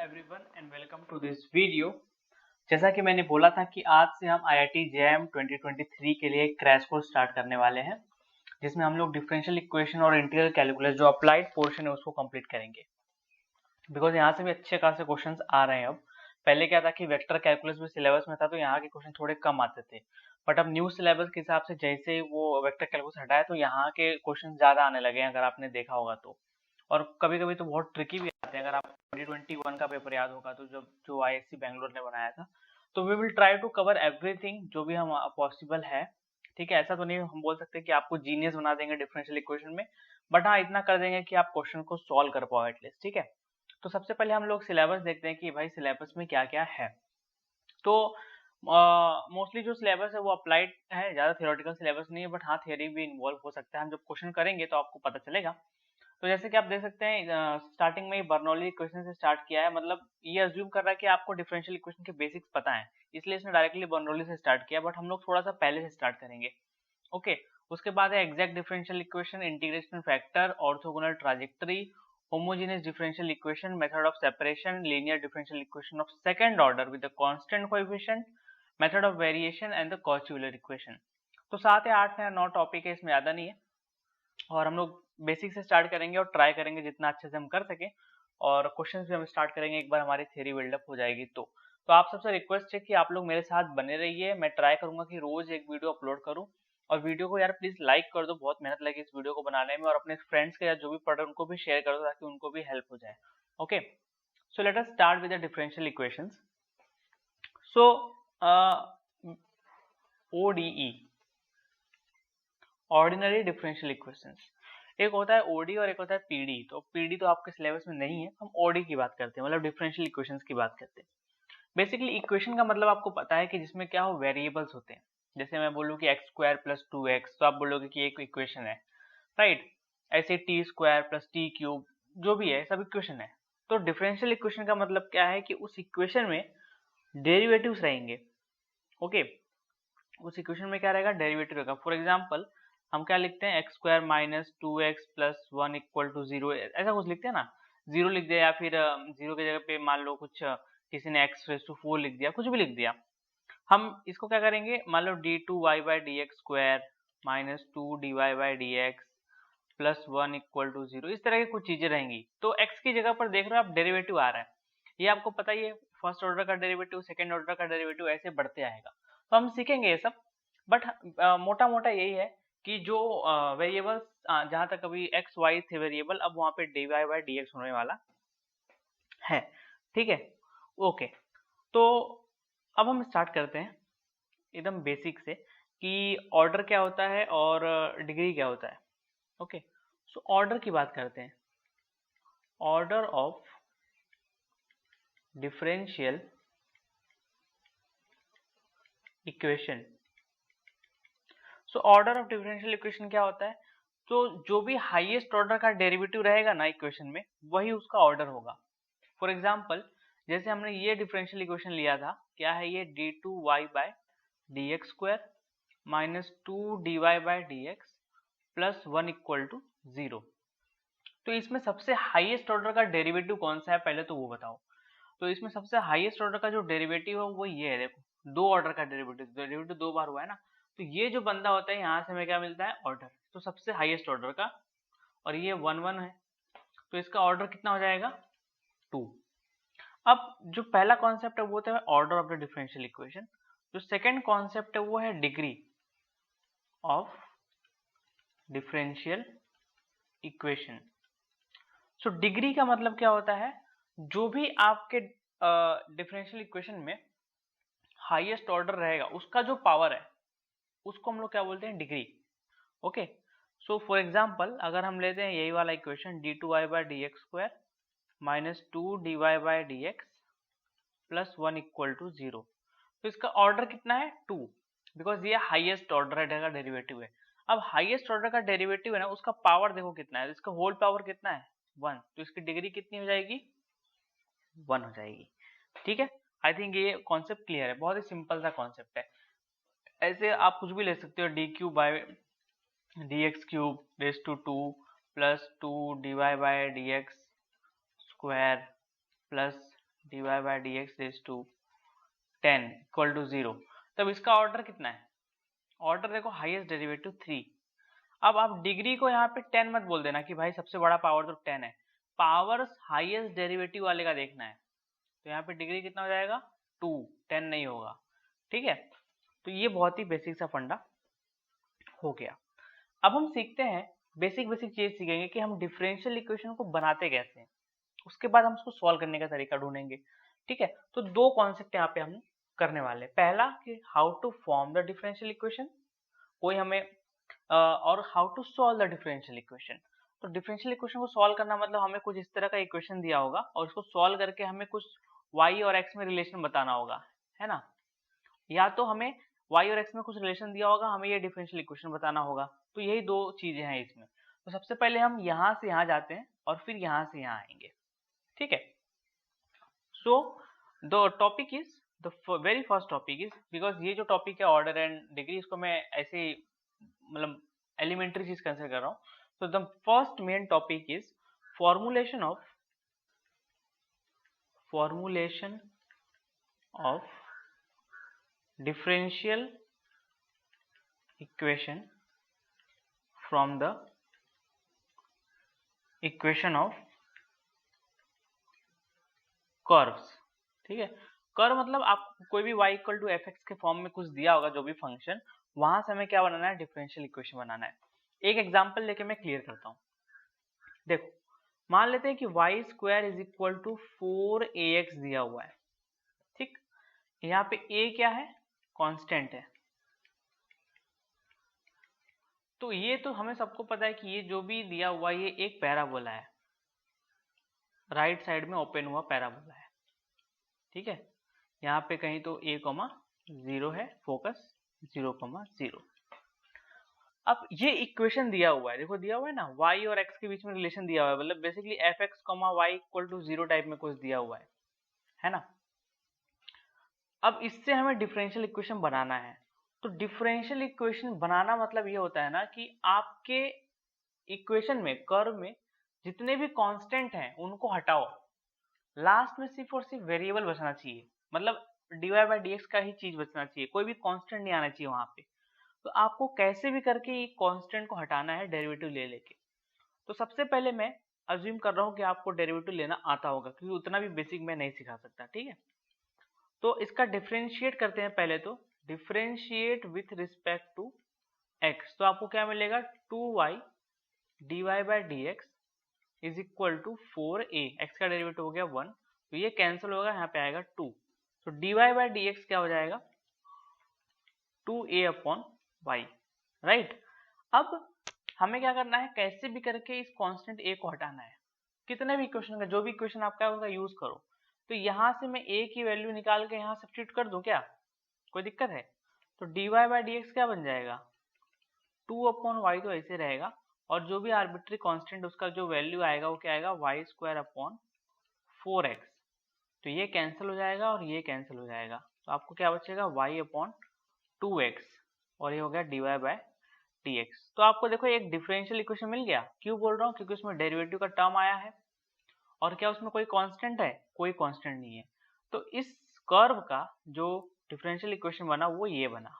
Everyone and welcome to this video. जैसा कि मैंने बोला था कि आज से हम IIT JEM 2023 के लिए एक क्रैश कोर्स स्टार्ट करने वाले हैं, जिसमें हम लोग डिफरेंशियल इक्वेशन और इंटीग्रल कैलकुलस जो अप्लाइड पोर्शन है उसको कंप्लीट करेंगे। बिकॉज यहाँ से भी अच्छे खासे क्वेश्चंस आ रहे हैं। अब पहले क्या था कि वेक्टर कैलकुलस भी सिलेबस में था तो यहाँ के क्वेश्चन थोड़े कम आते थे, बट अब न्यू सिलेबस के हिसाब से जैसे वो वेक्टर कैलकुलस हटाया तो यहाँ के क्वेश्चन ज्यादा आने लगे हैं, अगर आपने देखा होगा तो। और कभी कभी तो बहुत ट्रिकी भी आते हैं। अगर आप 2021 का पेपर याद होगा तो जब जो IISc बैंगलोर ने बनाया था, तो we will try to cover everything जो भी हम पॉसिबल है। ठीक है, ऐसा तो नहीं हम बोल सकते कि आपको जीनियस बना देंगे डिफरेंशियल इक्वेशन में, बट हाँ इतना कर देंगे कि आप क्वेश्चन को सॉल्व कर पाओ एटलीस्ट। ठीक है, तो सबसे पहले हम लोग सिलेबस देखते हैं कि भाई सिलेबस में क्या क्या है। तो मोस्टली जो सिलेबस है वो अप्लाइड है, ज्यादा थियोरेटिकल सिलेबस नहीं है, बट हाँ थियरी भी इन्वॉल्व हो सकता है। हम जब क्वेश्चन करेंगे तो आपको पता चलेगा। तो जैसे कि आप देख सकते हैं स्टार्टिंग में बर्नौली इक्वेशन से स्टार्ट किया है, मतलब ये अज्यूम कर रहा है कि आपको डिफरेंशियल इक्वेशन के बेसिक्स पता है, इसलिए इसने डायरेक्टली बर्नौली से स्टार्ट किया, बट हम लोग थोड़ा सा पहले से स्टार्ट करेंगे। ओके, उसके बाद है exact differential equation, integration factor, orthogonal trajectory, homogeneous differential equation, method of separation, linear differential equation of second order with the constant coefficient, method of variation and the Cauchy-Euler equation. तो 7 या 8 या 9 topic है, इसमें ज्यादा नहीं है, और हम लोग बेसिक से स्टार्ट करेंगे और ट्राई करेंगे जितना अच्छे से हम कर सकें, और क्वेश्चन भी हम स्टार्ट करेंगे एक बार हमारी थ्योरी बिल्डअप हो जाएगी। तो आप सबसे रिक्वेस्ट है कि आप लोग मेरे साथ बने रहिए। मैं ट्राई करूंगा कि रोज एक वीडियो अपलोड करूं, और वीडियो को यार प्लीज लाइक कर दो, बहुत मेहनत लगी इस वीडियो को बनाने में, और अपने फ्रेंड्स के या जो भी पढ़ रहे हैं उनको भी शेयर कर दो ताकि उनको भी हेल्प हो जाए। Okay, so let us start with the differential equations. So ODE, ordinary differential equations, एक होता है OD और एक होता है PD। तो PD तो आपके सिलेबस में नहीं है, हम OD की बात करते हैं, मतलब डिफरेंशियल इक्वेशंस की बात करते हैं। बेसिकली इक्वेशन का मतलब आपको पता है कि जिसमें क्या हो, वेरिएबल्स होते हैं। जैसे मैं बोलूँ कि x स्क्वायर प्लस 2x, तो आप बोलोगे कि एक इक्वेशन है, राइट। ऐसे t square plus t cube जो भी है सब इक्वेशन है। तो डिफरेंशियल इक्वेशन का मतलब क्या है कि उस इक्वेशन में डेरिवेटिव्स रहेंगे। ओके, उस इक्वेशन में क्या रहेगा, डेरिवेटिव रहेगा। फॉर एग्जाम्पल हम क्या लिखते हैं, x square minus 2x plus 1 equal to 0, ऐसा कुछ लिखते हैं ना, 0 लिख दिया, या फिर 0 की जगह पे मान लो कुछ किसी ने x रेज़ टू 4 लिख दिया, कुछ भी लिख दिया। हम इसको क्या करेंगे, मान लो d2y by D x square minus 2dy by D x plus 1 equal to 0, इस तरह की कुछ चीजें रहेंगी। तो x की जगह पर देख रहे हो आप डेरिवेटिव आ रहा है, ये आपको पता ही है, फर्स्ट ऑर्डर का डेरिवेटिव, सेकंड ऑर्डर का डेरिवेटिव, ऐसे बढ़ते आएगा। तो हम सीखेंगे ये सब, बट मोटा मोटा यही है कि जो वेरिएबल्स जहां तक अभी एक्स वाई थे वेरिएबल, अब वहां पे dy बाई डी एक्स होने वाला है। ठीक है, ओके। तो अब हम स्टार्ट करते हैं एकदम बेसिक से कि ऑर्डर क्या होता है और डिग्री क्या होता है। ओके, सो ऑर्डर की बात करते हैं। Order of differential equation. So order of differential equation क्या होता है, तो जो भी हाईएस्ट ऑर्डर का डेरिवेटिव रहेगा ना इक्वेशन में, वही उसका ऑर्डर होगा। फॉर एग्जाम्पल जैसे हमने ये डिफरेंशियल इक्वेशन लिया था, क्या है ये, d2y by d x square minus 2dy by d x plus 1 equal to 0। तो इसमें सबसे हाईएस्ट ऑर्डर का डेरिवेटिव कौन सा है पहले तो वो बताओ। तो इसमें सबसे हाईएस्ट ऑर्डर का जो डेरिवेटिव है वो ये है, देखो दो ऑर्डर का डेरिवेटिव, डेरिवेटिव दो बार हुआ है ना, तो ये जो बंदा होता है यहाँ से हमें क्या मिलता है, ऑर्डर, तो सबसे हाईएस्ट ऑर्डर का, और ये 1 1 है, तो इसका ऑर्डर कितना हो जाएगा, 2। अब जो पहला कॉन्सेप्ट है वो होता है order of the differential equation, जो सेकंड कॉन्सेप्ट है वो है degree of differential equation. So degree का मतलब क्या होता है, जो भी आपके डिफरेंशियल इक्वेशन में हाईएस्ट ऑर्डर रहेगा उसका जो पावर है उसको हम लोग क्या बोलते हैं, degree. Okay, so for example अगर हम लेते हैं यही वाला equation d2y by D x square minus 2dy by D x plus 1 equal to 0, तो इसका ऑर्डर कितना है, 2, बिकॉज ये हाईएस्ट ऑर्डर का डेरिवेटिव है। अब हाईएस्ट ऑर्डर का डेरिवेटिव है ना, उसका पावर देखो कितना है, इसका होल पावर कितना है, 1, तो इसकी डिग्री कितनी हो जाएगी, 1 हो जाएगी। ठीक है, आई थिंक ये कॉन्सेप्ट क्लियर है, बहुत ही सिंपल सा कॉन्सेप्ट है। ऐसे आप कुछ भी ले सकते हो, d cube by D x cube raise to 2 plus 2dy by D x square plus dy by D x raise to 10 equal to 0, तब इसका ऑर्डर कितना है? ऑर्डर देखो हाईएस्ट डेरिवेटिव 3। अब आप डिग्री को यहाँ पे 10 मत बोल देना कि भाई सबसे बड़ा पावर तो 10 है, पावर हाईएस्ट डेरिवेटिव वाले का देखना है। तो यहाँ पे डिग्री कितना हो जाएगा 2, 10 नहीं होगा। ठीक है, तो ये बहुत ही बेसिक सा फंडा हो गया। अब हम सीखते हैं बेसिक चीज सीखेंगे कि हम डिफरेंशियल इक्वेशन को बनाते कैसे हैं, उसके बाद हम उसको सॉल्व करने का तरीका ढूंढेंगे। ठीक है, तो दो कॉन्सेप्ट यहाँ पे हम करने वाले हैं। पहला कि how to form the differential equation, कोई हमें और how to solve the differential equation. तो डिफरेंशियल इक्वेशन को सॉल्व करना मतलब हमें कुछ इस तरह का इक्वेशन दिया होगा और उसको सॉल्व करके हमें कुछ y और x में रिलेशन बताना होगा, है ना। या तो हमें y और x में कुछ रिलेशन दिया होगा, हमें ये डिफरेंशियल इक्वेशन बताना होगा। तो यही दो चीजें हैं इसमें। तो सबसे पहले हम यहाँ से यहाँ जाते हैं और फिर यहाँ से यहाँ आएंगे। ठीक है, so the topic is the very first topic is, because ये जो टॉपिक है ऑर्डर एंड डिग्री, इसको मैं ऐसे मतलब एलिमेंट्री चीज कंसिडर कर रहा हूँ। तो the first main topic is formulation of differential equation from the equation of curves। ठीक है, कर्व मतलब आप कोई भी y equal to f x के फॉर्म में कुछ दिया होगा, जो भी फंक्शन, वहां से हमें क्या बनाना है, डिफरेंशियल इक्वेशन बनाना है। एक एग्जांपल लेके मैं क्लियर करता हूँ। देखो, मान लेते हैं कि y square is equal to 4ax दिया हुआ है। ठीक, यहाँ पे a क्या है, कांस्टेंट है। तो ये तो हमें सबको पता है कि ये जो भी दिया हुआ ये एक पैराबोला है, राइट साइड में ओपन हुआ पैराबोला है। ठीक है, यहाँ पे कहीं तो a,0 है, फोकस 0,0। अब ये इक्वेशन दिया हुआ है, देखो दिया हुआ है ना, y और x के बीच में रिलेशन दिया हुआ है, मतलब basically fx, y equal to 0 type में कुछ दिया हुआ है ना। अब इससे हमें डिफरेंशियल इक्वेशन बनाना है। तो डिफरेंशियल इक्वेशन बनाना मतलब ये होता है ना कि आपके इक्वेशन में, कर्व में जितने भी कांस्टेंट हैं उनको हटाओ, लास्ट में सिर्फ और सिर्फ वेरिएबल बचना चाहिए, मतलब dy बाई डी एक्स का ही चीज बचना चाहिए, कोई भी कांस्टेंट नहीं आना चाहिए वहां पे। तो आपको कैसे भी करके ये कांस्टेंट को हटाना है डेरिवेटिव ले लेके। तो सबसे पहले मैं अज्यूम कर रहा हूँ कि आपको डेरिवेटिव लेना आता होगा, क्योंकि उतना भी बेसिक मैं नहीं सिखा सकता। ठीक है, तो इसका डिफरेंशिएट करते हैं। पहले तो differentiate with respect to x, तो आपको क्या मिलेगा, 2y dy by D x is equal to 4a, x का डेरिवेटिव हो गया 1, तो ये कैंसिल होगा, यहाँ पे आएगा 2। तो dy बाई डी एक्स क्या हो जाएगा, 2a अपॉन y, राइट। अब हमें क्या करना है, कैसे भी करके इस कांस्टेंट a को हटाना है। कितने भी इक्वेशन का, जो भी इक्वेशन आपका है उसका यूज करो। तो यहाँ से मैं a की वैल्यू निकाल के यहाँ सब्स्टिट्यूट कर दूं क्या, कोई दिक्कत है? तो dy बाई डी एक्स क्या बन जाएगा, 2 अपॉन वाई तो ऐसे रहेगा, और जो भी आर्बिट्री कांस्टेंट उसका जो वैल्यू आएगा वो क्या आएगा, वाई स्क्वायर अपॉन 4x। तो ये कैंसिल हो जाएगा और ये कैंसिल हो जाएगा, तो आपको क्या बचेगा, y अपॉन 2x, और ये हो गया dy बाय dx। तो आपको देखो एक डिफरेंशियल इक्वेशन मिल गया। क्यों बोल रहा हूँ, क्योंकि उसमें डेरिवेटिव का टर्म आया है, और क्या उसमें कोई कांस्टेंट है, कोई कांस्टेंट नहीं है। तो इस कर्व का जो डिफरेंशियल इक्वेशन बना वो ये बना।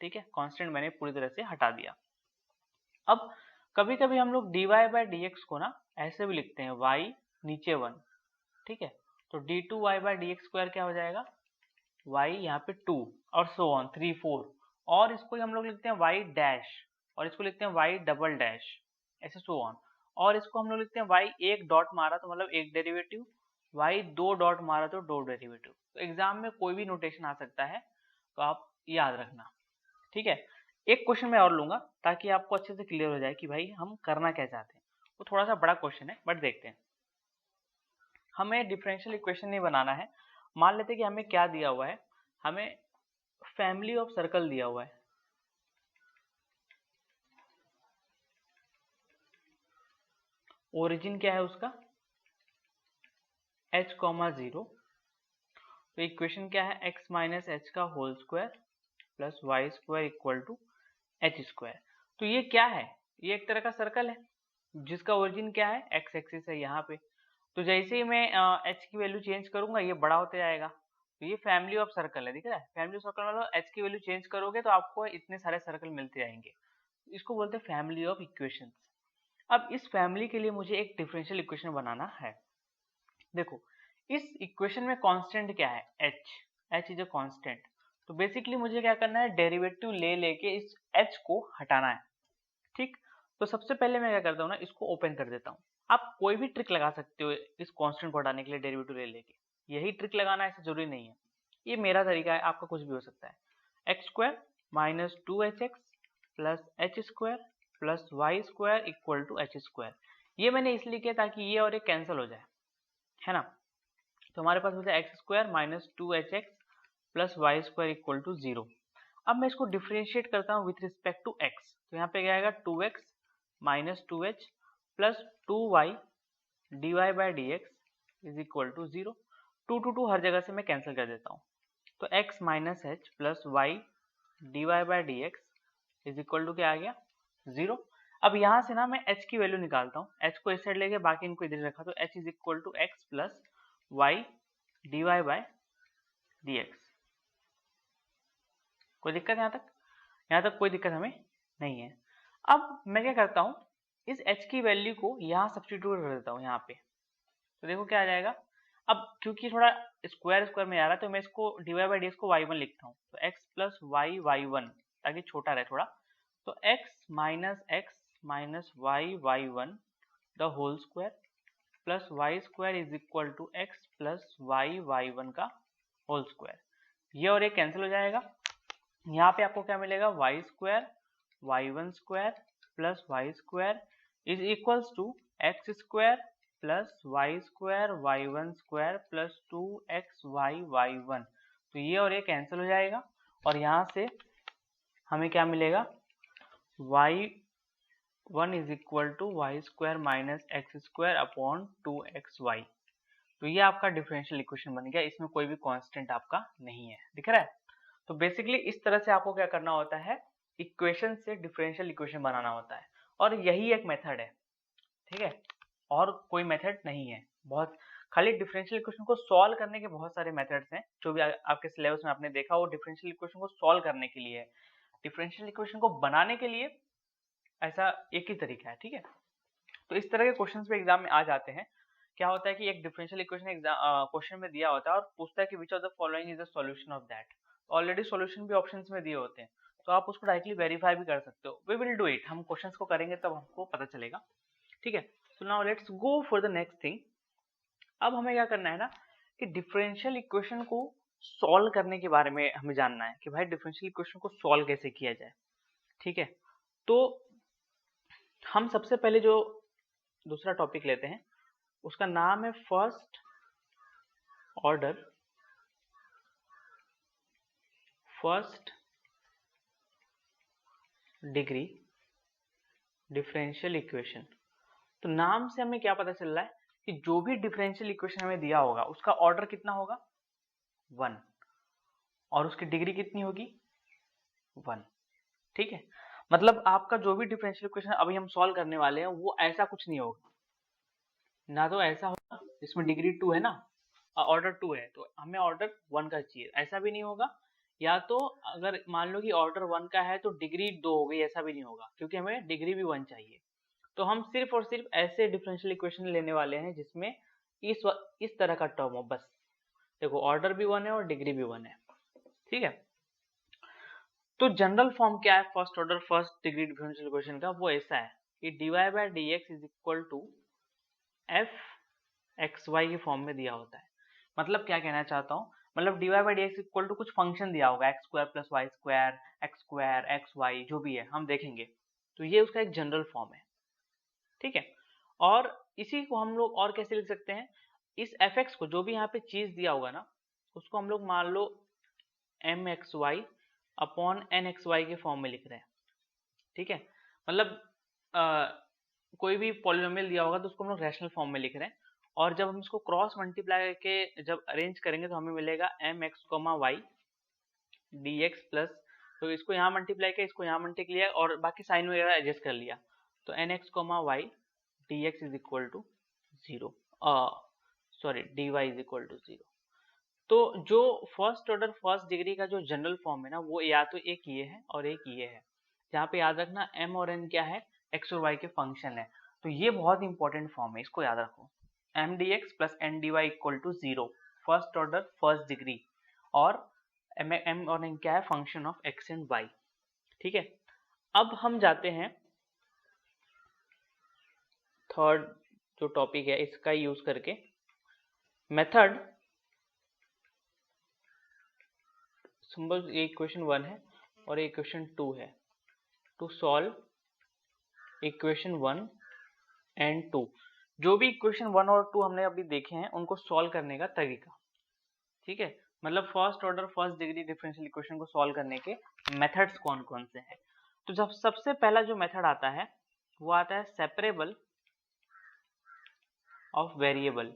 ठीक है, कांस्टेंट मैंने पूरी तरह से हटा दिया। अब कभी कभी हम लोग dy बाई डी एक्स को ना ऐसे भी लिखते हैं, y नीचे 1। ठीक है, तो d2y by D x square क्या हो जाएगा, y यहाँ पे 2 और सो ऑन 3 4, और इसको हम लोग लिखते हैं y डैश, और इसको लिखते हैं y डबल डैश, ऐसे सो ऑन। और इसको हम लोग लिखते हैं y एक डॉट मारा तो मतलब एक डेरिवेटिव, y 2 डॉट मारा तो 2 डेरिवेटिव। तो एग्जाम में कोई भी नोटेशन आ सकता है, तो आप याद रखना। ठीक है, एक क्वेश्चन मैं और लूंगा ताकि आपको अच्छे से क्लियर हो जाए कि भाई हम करना क्या चाहते हैं। वो थोड़ा सा बड़ा क्वेश्चन है, बट देखते हैं। हमें डिफरेंशियल इक्वेशन नहीं बनाना है। मान लेते हैं कि हमें क्या दिया हुआ है, हमें फैमिली ऑफ सर्कल दिया हुआ है। ओरिजिन क्या है उसका, h, 0। तो इक्वेशन क्या है, x माइनस एच का whole square plus y square equal to h square. तो ये क्या है, ये एक तरह का सर्कल है जिसका ओरिजिन क्या है, x एक्सिस है यहाँ पे, तो जैसे ही मैं h की वैल्यू चेंज करूंगा ये बड़ा होते जाएगा। तो ये फैमिली ऑफ सर्कल है, दिख रहा है? फैमिली ऑफ सर्कल मतलब h की वैल्यू चेंज करोगे तो आपको इतने सारे सर्कल मिलते जाएंगे। इसको बोलते हैं फैमिली ऑफ इक्वेशंस। अब इस फैमिली के लिए मुझे एक डिफरेंशियल इक्वेशन बनाना है। देखो इस इक्वेशन में कांस्टेंट क्या है? h is a constant. तो बेसिकली मुझे क्या करना है, डेरिवेटिव ले लेके इस h को हटाना है। ठीक, तो सबसे पहले मैं क्या करता हूँ ना, इसको ओपन कर देता हूँ। आप कोई भी ट्रिक लगा सकते हो इस कांस्टेंट को हटाने के लिए डेरिवेटिव ले लेके। यही ट्रिक लगाना ऐसा जरूरी नहीं है, ये मेरा तरीका है, आपका कुछ भी हो सकता है। X square minus 2hx plus h square plus y square equal to h square. ये मैंने इसलिए किया ताकि ये और ये कैंसिल हो जाए, है ना। तो हमारे पास बचा x square minus 2hx plus y square equal to 0। अब मैं इसको डिफरेंशिएट करता हूँ विथ रिस्पेक्ट टू x। तो यहाँ पे क्या आएगा, 2x minus 2h plus 2y dy by D x is equal to 0। 2 हर जगह से मैं कैंसिल कर देता हूँ। तो x minus h plus y dy by D x is equal to क्या आ गया, 0। अब यहाँ से ना मैं h की वैल्यू निकालता हूँ। h को इस साइड लेके बाकी इनको इधर रखा, तो h is equal to x plus y dy by D x. कोई दिक्कत यहाँ तक? यहाँ तक कोई दिक्कत हमें नहीं है। अब मैं क्या करता हूँ, इस h की वैल्यू को यहाँ सब्स्टिट्यूट कर देता हूँ यहाँ पे। तो देखो क्या आ जाएगा। अब क्योंकि थोड़ा स्क्वायर स्क्वायर में आ रहा है तो मैं इसको dy बाई डी एक्स को y1 लिखता हूँ। तो x प्लस वाई y1 ताकि छोटा रहे थोड़ा। तो x minus y y1 the whole square plus y square is equal to x plus y y1 का होल स्क्वायर। ये और ये कैंसिल हो जाएगा। यहाँ पे आपको क्या मिलेगा, y square y1 square plus y square is equals to x square plus y square y1 square plus 2xy y1। तो ये और ये कैंसिल हो जाएगा और यहाँ से हमें क्या मिलेगा, y1 is equal to y square minus x square upon 2xy। तो ये आपका डिफरेंशियल इक्वेशन बन गया, इसमें कोई भी कांस्टेंट आपका नहीं है, दिख रहा है। तो बेसिकली इस तरह से आपको क्या करना होता है, इक्वेशन से डिफरेंशियल इक्वेशन बनाना होता है और यही एक मेथड है, ठीक है, और कोई मेथड नहीं है। बहुत खाली डिफरेंशियल इक्वेशन को सॉल्व करने के बहुत सारे मेथड्स हैं, जो भी आपके सिलेबस में आपने देखा वो डिफरेंशियल इक्वेशन को सॉल्व करने के लिए है। डिफरेंशियल इक्वेशन को बनाने के लिए ऐसा एक ही तरीका है, ठीक है। तो इस तरह के क्वेश्चंस भी एग्जाम में आ जाते हैं। क्या होता है कि एक डिफरेंशियल इक्वेशन क्वेश्चन में दिया होता है और पूछता है कि which of the following is the solution of that. Already solution भी ऑप्शंस में दिए होते हैं, तो आप उसको डायरेक्टली वेरीफाई भी कर सकते हो। वी विल डू इट, हम क्वेश्चंस को करेंगे तब हमको पता चलेगा, ठीक है। So now let's go for the next thing. अब हमें क्या करना है ना कि डिफरेंशियल इक्वेशन को सॉल्व करने के बारे में हमें जानना है कि भाई डिफरेंशियल इक्वेशन को सॉल्व कैसे किया जाए, ठीक है। तो हम सबसे पहले जो दूसरा टॉपिक लेते हैं उसका नाम है फर्स्ट डिग्री डिफरेंशियल इक्वेशन। तो नाम से हमें क्या पता चल रहा है कि जो भी डिफरेंशियल इक्वेशन हमें दिया होगा उसका ऑर्डर कितना होगा, 1, और उसकी डिग्री कितनी होगी, 1, ठीक है। मतलब आपका जो भी डिफरेंशियल इक्वेशन अभी हम सॉल्व करने वाले हैं वो ऐसा कुछ नहीं होगा, ना तो ऐसा होगा इसमें डिग्री 2 है ना, ऑर्डर 2 है तो हमें ऑर्डर 1 का चाहिए, ऐसा भी नहीं होगा। या तो अगर मान लो कि ऑर्डर 1 का है तो डिग्री 2 हो गई, ऐसा भी नहीं होगा, क्योंकि हमें डिग्री भी 1 चाहिए। तो हम सिर्फ और सिर्फ ऐसे डिफरेंशियल इक्वेशन लेने वाले हैं जिसमें इस तरह का टर्म हो बस। देखो ऑर्डर भी 1 है और डिग्री भी 1 है, ठीक है। तो जनरल फॉर्म क्या है first order first degree differential equation का, वो ऐसा है कि dy by D x is equal to f x Y के फॉर्म में दिया होता है। मतलब क्या कहना चाहता हूँ, मतलब dy by D x equal to कुछ फंक्शन दिया होगा, x square plus y square x y जो भी है हम देखेंगे। तो ये उसका एक जनरल फॉर्म है, ठीक है। और इसी को हम लोग और कैसे लिख सकते हैं, इस एफ एक्स को जो भी यहाँ पे चीज दिया होगा ना उसको हम लोग मान लो M X Y upon N X Y के फॉर्म में लिख रहे हैं, ठीक है। मतलब कोई भी पॉलिनोमियल दिया होगा तो उसको हम लोग रैशनल फॉर्म में लिख रहे हैं और जब हम इसको क्रॉस मल्टीप्लाई करके जब अरेंज करेंगे तो हमें मिलेगा m x comma y d x plus, तो इसको यहाँ मल्टीप्लाई किया इसको यहाँ मल्टीप्लाई किया और बाकी साइन वगैरह एडजस्ट कर लिया, तो n x comma y d x is equal to 0। Sorry dy is equal to 0। तो जो फर्स्ट ऑर्डर फर्स्ट डिग्री का जो जनरल फॉर्म है ना, वो या तो एक ये है और एक ये है, जहाँ पे याद रखना m और n क्या है, x और y के फंक्शन है। तो ये बहुत इंपॉर्टेंट फॉर्म है, इसको याद रखो, m dx plus n dy equal to 0, first order first degree, और m और n क्या है, function of x and y। ठीक है, अब हम जाते हैं थर्ड जो टॉपिक है, इसका यूज करके मेथड। सिंपल ये इक्वेशन 1 है और ये इक्वेशन 2 है, टू सॉल्व इक्वेशन 1 एंड 2। जो भी इक्वेशन 1 और 2 हमने अभी देखे हैं उनको सॉल्व करने का तरीका। ठीक है, मतलब first order first degree differential equation को सॉल्व करने के मेथड्स कौन कौन से हैं। तो जब सबसे पहला जो मेथड आता है वो आता है सेपरेबल ऑफ वेरिएबल।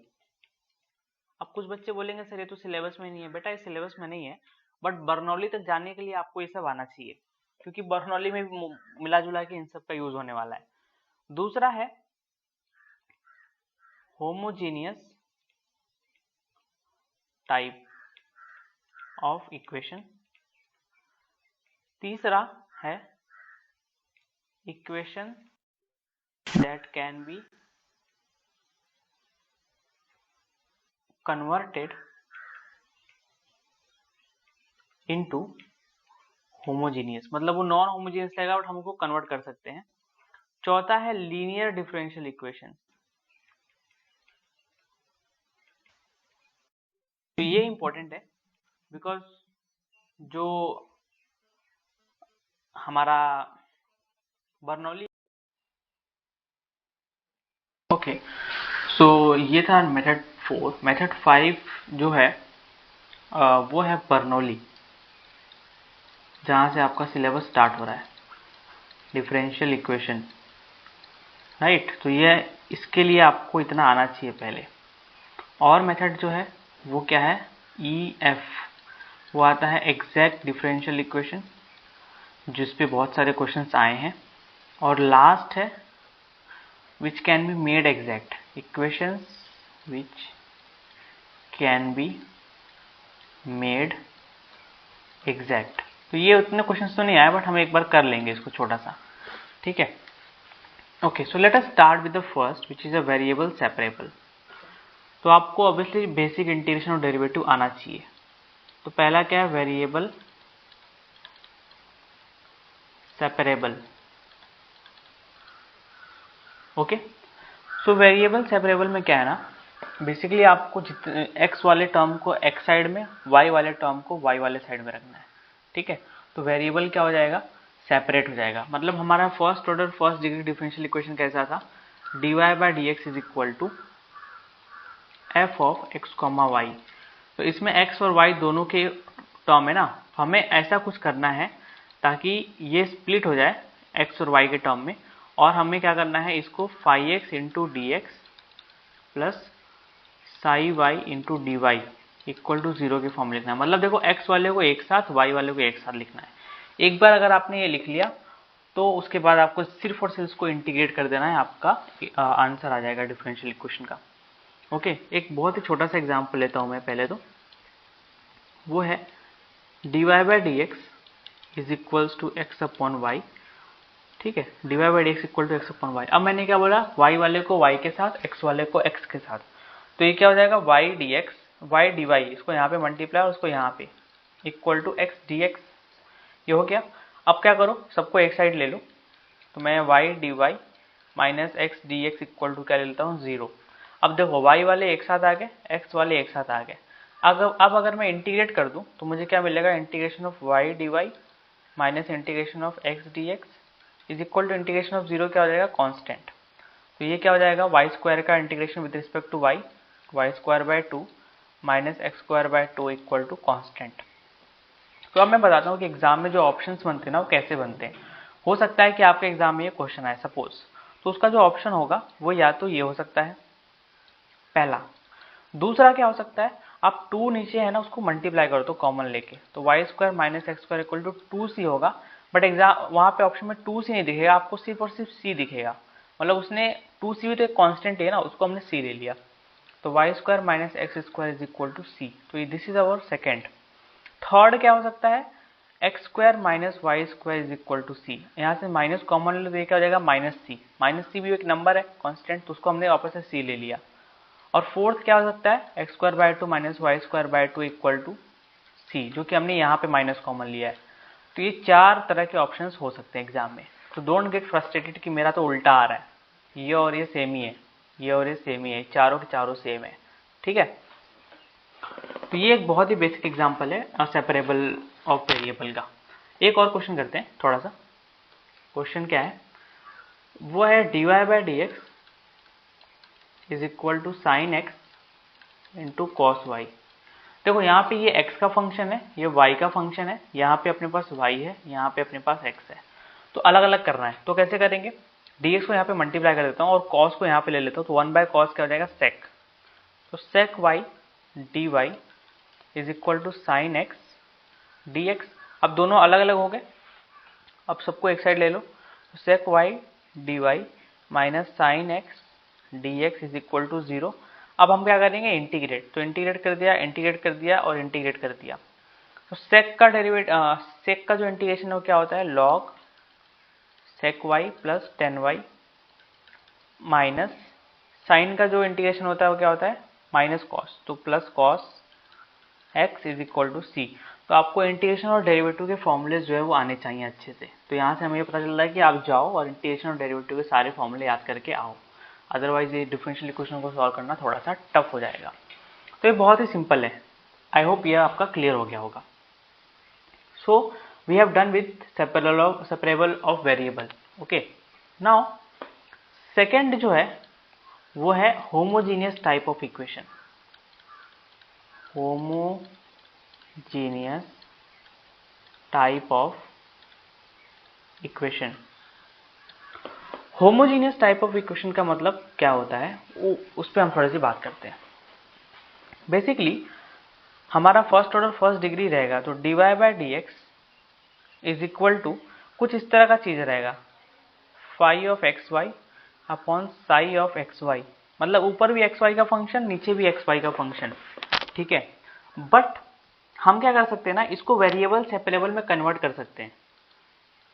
अब कुछ बच्चे बोलेंगे सर ये तो सिलेबस में नहीं है। बेटा ये सिलेबस में नहीं है, बट बर्नौली तक जाने के लिए आपको ये सब आना चाहिए, क्योंकि बर्नौली में मिला जुला के इन सब का यूज होने वाला है। दूसरा है होमोजेनियस टाइप ऑफ इक्वेशन। तीसरा है equation that can be converted into homogeneous, मतलब वो नॉन होमोजेनियस रहेगा बट हम उसको कन्वर्ट कर सकते हैं। चौथा है लीनियर डिफरेंशियल इक्वेशन। तो ये इंपॉर्टेंट है बिकॉज जो हमारा बर्नौली, ओके, सो ये था मेथड 4। मेथड 5 जो है वो है बर्नौली, जहाँ से आपका सिलेबस स्टार्ट हो रहा है, डिफरेंशियल इक्वेशन, राइट। तो ये इसके लिए आपको इतना आना चाहिए पहले। और मेथड जो है वो क्या है, EF, वो आता है एग्जैक्ट डिफरेंशियल इक्वेशन, जिस पे बहुत सारे क्वेश्चंस आए हैं। और लास्ट है which can be made exact, equations which can be made exact. तो ये उतने क्वेश्चंस तो नहीं आए, बट हम एक बार कर लेंगे इसको छोटा सा, ठीक है। Okay, so let us start with the first which is a variable separable. तो आपको ऑब्वियसली बेसिक इंटीग्रेशन और डेरिवेटिव आना चाहिए। तो पहला क्या है, variable separable. Okay, so variable separable में क्या है ना, बेसिकली आपको जितने x वाले टर्म को x साइड में, y वाले टर्म को y वाले साइड में रखना है। ठीक है, तो वेरिएबल क्या हो जाएगा, सेपरेट हो जाएगा। मतलब हमारा first order first degree differential equation कैसा था, dy by D x is equal to f of x comma y. तो इसमें x और y दोनों के टर्म है ना, हमें ऐसा कुछ करना है ताकि ये स्प्लिट हो जाए x और y के टर्म में, और हमें क्या करना है, इसको phi x into d x plus psi y into d y equal to 0 के फॉर्म में लिखना है। मतलब देखो x वाले को एक साथ, y वाले को एक साथ लिखना है। एक बार अगर आपने ये लिख लिया तो उसके बाद आपको सिर्फ और सिर्फ इसको इंटीग्रेट कर देना है, आपका आंसर आ जाएगा डिफरेंशियल इक्वेशन का। ओके, एक बहुत ही छोटा सा एग्जाम्पल लेता हूं मैं पहले, तो वो है dy by D x is equals to x upon y. ठीक है, dy by D x equal to x upon y. अब मैंने क्या बोला, y वाले को y के साथ, x वाले को x के साथ, तो ये क्या हो जाएगा, y dx y dy, इसको यहाँ पे मल्टीप्लाई और उसको यहाँ पे इक्वल टू x dx, ये हो गया। अब क्या करो, सबको एक साइड ले लो, तो मैं y dy minus x dx equal to क्या ले लेता हूँ, 0। अब देखो y वाले एक साथ आ गए, x वाले एक साथ आ गए। अब अगर मैं इंटीग्रेट कर दूं तो मुझे क्या मिलेगा, integration of y dy minus integration of x dx is equal to integration of 0 क्या हो जाएगा, कांस्टेंट। तो ये क्या हो जाएगा, वाई स्क्वायर का integration with respect to y, y square by 2 minus x square by 2 equal to constant. तो अब मैं बताता हूँ कि एग्जाम में जो ऑप्शंस बनते हैं ना, वो कैसे बनते हैं। हो सकता है कि आपके एग्जाम में ये क्वेश्चन आए सपोज, तो उसका जो ऑप्शन होगा वो या तो ये हो सकता है पहला। दूसरा क्या हो सकता है, आप 2 नीचे है ना उसको मल्टीप्लाई कर दो कॉमन लेके, तो Y square minus x square equal to 2c होगा। बट एग्जाम वहां पे ऑप्शन में 2c नहीं दिखेगा, आपको सिर्फ और सिर्फ c दिखेगा। मतलब उसने 2c भी तो एक कांस्टेंट है ना, उसको हमने c ले लिया। तो Y square minus x square is equal to C. तो this is our second. Third क्या हो सकता है, x square minus Y square is equal to C. यहाँ से माइनस कॉमन ले तो ये क्या हो जाएगा, माइनस सी। माइनस सी भी एक नंबर है कांस्टेंट, तो उसको हमने वापस से सी ले लिया। और फोर्थ क्या हो सकता है, x square by two minus Y square by two equal to C, जो कि हमने यहाँ पे माइनस कॉमन लिया है। तो ये चार तरह के ऑप्शंस हो सकते हैं एग्जाम में। तो डोंट गेट फ्रस्ट्रेटेड कि मेरा तो उल्टा आ रहा है, ये और ये सेम ही है, ये और ये सेम ही है, चारों के चारों सेम है। ठीक है, तो ये एक बहुत ही बेसिक एग्जांपल है सेपरेबल ऑफ वेरिएबल का। एक और क्वेश्चन करते हैं थोड़ा सा। क्वेश्चन क्या है, वो है dy by D x is equal to sine x into cos y. देखो यहाँ पे ये x का फंक्शन है, ये y का फंक्शन है, यहाँ पे अपने पास y है, यहाँ पे अपने पास x है। तो अलग अलग करना है, तो कैसे करेंगे, dx को यहाँ पे मल्टीप्लाई कर देता हूँ और cos को यहाँ पे ले लेता हूँ। तो 1 बाय कॉस क्या हो जाएगा, sec। तो sec y dy is equal to sine x dx। अब दोनों अलग अलग हो गए, अब सबको एक साइड ले लो। तो sec y dy minus sine x dx is equal to 0। अब हम क्या करेंगे, इंटीग्रेट। तो इंटीग्रेट कर दिया, इंटीग्रेट कर दिया और इंटीग्रेट कर दिया। तो सेक का सेक का जो इंटीग्रेशन है वो क्या होता है, log sec Y plus 10y minus sine का जो इंटीग्रेशन होता है वो क्या होता है, माइनस कॉस। तो plus cos x is equal to C. तो आपको इंटीग्रेशन और डेरिवेटिव के फॉर्मूले जो है वो आने चाहिए अच्छे से। तो यहाँ से हमें ये पता चल रहा है कि आप जाओ और इंटीग्रेशन और डेरिवेटिव के सारे फॉर्मूले याद करके आओ, अदरवाइज ये डिफरेंशियल इक्वेशन को सॉल्व करना थोड़ा सा टफ हो जाएगा। तो ये बहुत ही सिंपल है, आई होप ये आपका क्लियर हो गया होगा। So we have done with separable of variable. Okay, now second जो है वो है homogeneous type of equation. Homogeneous type of equation. Homogeneous type of equation का मतलब क्या होता है, उस पर हम थोड़ी सी बात करते हैं। बेसिकली हमारा फर्स्ट ऑर्डर फर्स्ट डिग्री रहेगा, तो dy by D x is equal to कुछ इस तरह का चीज रहेगा, phi of x Y upon psi of x y. मतलब ऊपर भी एक्स वाई का फंक्शन, नीचे भी एक्स वाई का फंक्शन। ठीक है, बट हम क्या कर सकते हैं ना, इसको वेरिएबल सेपरेबल में कन्वर्ट कर सकते हैं।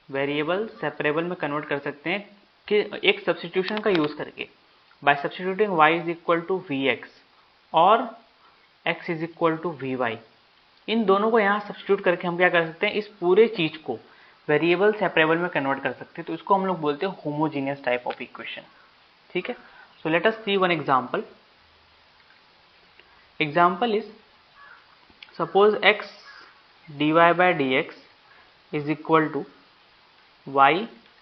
वेरिएबल सेपरेबल में कन्वर्ट कर सकते हैं कि एक सब्स्टिट्यूशन का यूज करके, by substituting y is equal to we x और x is equal to we Y. इन दोनों को यहाँ सब्स्टिट्यूट करके हम क्या कर सकते हैं, इस पूरे चीज को वेरिएबल सेपरेबल में कन्वर्ट कर सकते हैं। तो इसको हम लोग बोलते हैं होमोजीनियस टाइप ऑफ इक्वेशन। ठीक है, so let us see one example. Example is suppose x dy by dx is equal to y